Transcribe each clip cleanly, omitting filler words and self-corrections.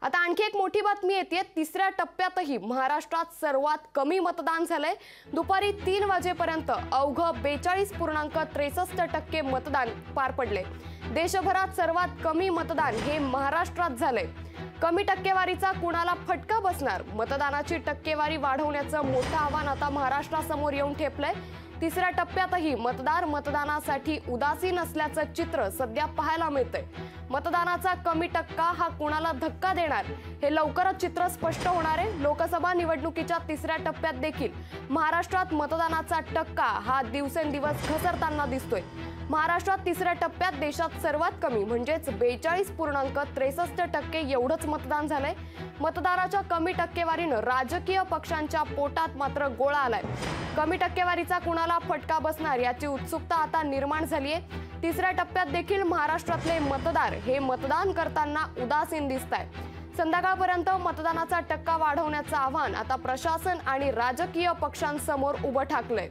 आता आणखी एक मोठी बातमी येते। तिसऱ्या टप्प्यातही महाराष्ट्रात सर्वात कमी मतदान झालंय। दुपारी 3 वाजेपर्यंत अवघं 42.63% मतदान पार पडले। देशभरात सर्वात कमी मतदान हे महाराष्ट्रात झालंय। कमी टक्केवारीचा कुणाला फटका बसणार? मतदानाची टक्केवारी वाढवण्याचं मोठं आव्हान आता महाराष्ट्रासमोर येऊन ठेपलंय। तिसऱ्या टप्प्यातही मतदार मतदानासाठी उदासीन असल्याचं चित्र सध्या पाहायला मिळतंय। मतदानाचा कमी टक्का हा कुणाला धक्का देणार हे लवकरच चित्र स्पष्ट होणार आहे। लोकसभा निवडणुकीच्या तिसऱ्या टप्प्यात देखील महाराष्ट्रात मतदानाचा टक्का हा दिवसेंदिवस घसरताना दिसतोय। महाराष्ट्रात तिसऱ्या टप्प्यात देशात सर्वात कमी म्हणजेच 42.63% एवढंच मतदान झालंय। मतदाराच्या कमी टक्केवारीनं राजकीय पक्षांच्या पोटात मात्र गोळा आलाय। कमी टक्केवारीचा कुणाला फटका बसणार याची उत्सुकता आता निर्माण झाली आहे। तिसऱ्या टप्प्यात देखील महाराष्ट्रातले मतदार हे मतदान करताना उदासीन दिसतायत। संध्याकाळपर्यंत मतदानाचा टक्का वाढवण्याचं आव्हान आता प्रशासन आणि राजकीय पक्षांसमोर उभं ठाकलंय।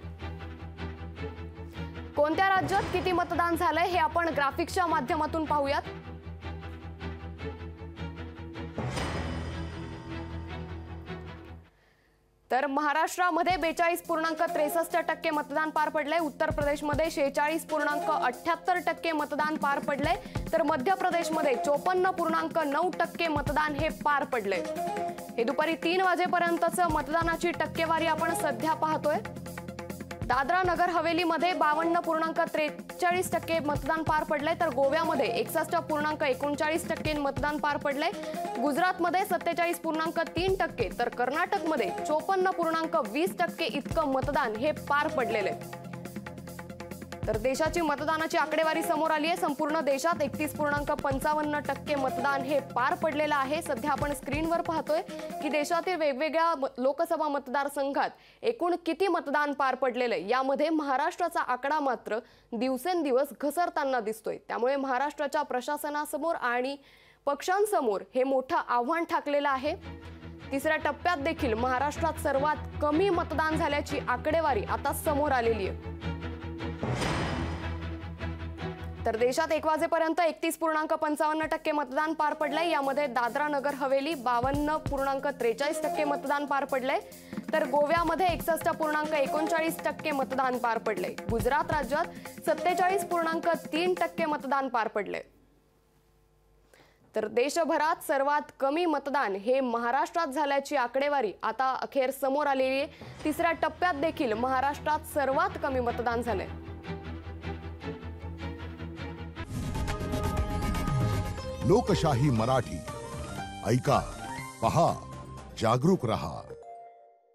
कोणत्या राज्यात किती मतदान झालंय हे आपण ग्राफिक्सच्या माध्यमातून पाहूयात। तर महाराष्ट्रामध्ये 42.63% मतदान पार पडले। उत्तर प्रदेशमध्ये 46.78% मतदान पार पडले। तर मध्य प्रदेशमध्ये 54.9% मतदान हे पार पडले। हे दुपारी 3 वाजेपर्यंतचं मतदानाची टक्केवारी आपण सध्या पाहतोय। दादरा नगर हवेलीमध्ये 52.43% मतदान पार पडले। तर गोव्यामध्ये 61.39% मतदान पार पडले। गुजरातमध्ये 47.3%, तर कर्नाटकमध्ये 54.20% इतकं मतदान हे पार पडलेले। तर देशाची मतदानाची आकडेवारी समोर आली आहे। संपूर्ण देशात 31.55% मतदान हे पार पडलेलं आहे। सध्या आपण स्क्रीनवर पाहतोय की देशातील वेगवेगळ्या लोकसभा मतदारसंघात एकूण किती मतदान पार पडलेले। यामध्ये महाराष्ट्राचा आकडा मात्र दिवसेंदिवस घसरताना दिसतोय। त्यामुळे महाराष्ट्राच्या प्रशासनासमोर आणि पक्षांसमोर हे मोठं आव्हान ठाकलेलं आहे। तिसऱ्या टप्प्यात देखील महाराष्ट्रात सर्वात कमी मतदान झाल्याची आकडेवारी आता समोर आलेली आहे। तर देशात 1 वाजेपर्यंत 31.55% मतदान पार पडलंय। यामध्ये दादरा नगर हवेली 52.43% मतदान पार पडलंय। तर गोव्यामध्ये 61.39% मतदान पार पडले। गुजरात राज्यात 47.3% मतदान पार पडले। तर देशभरात सर्वात कमी मतदान हे महाराष्ट्रात झाल्याची आकडेवारी आता अखेर समोर आलेली आहे। तिसऱ्या टप्प्यात देखील महाराष्ट्रात सर्वात कमी मतदान झाले। लोकशाही मराठी ऐका, पहा, जागरूक रहा।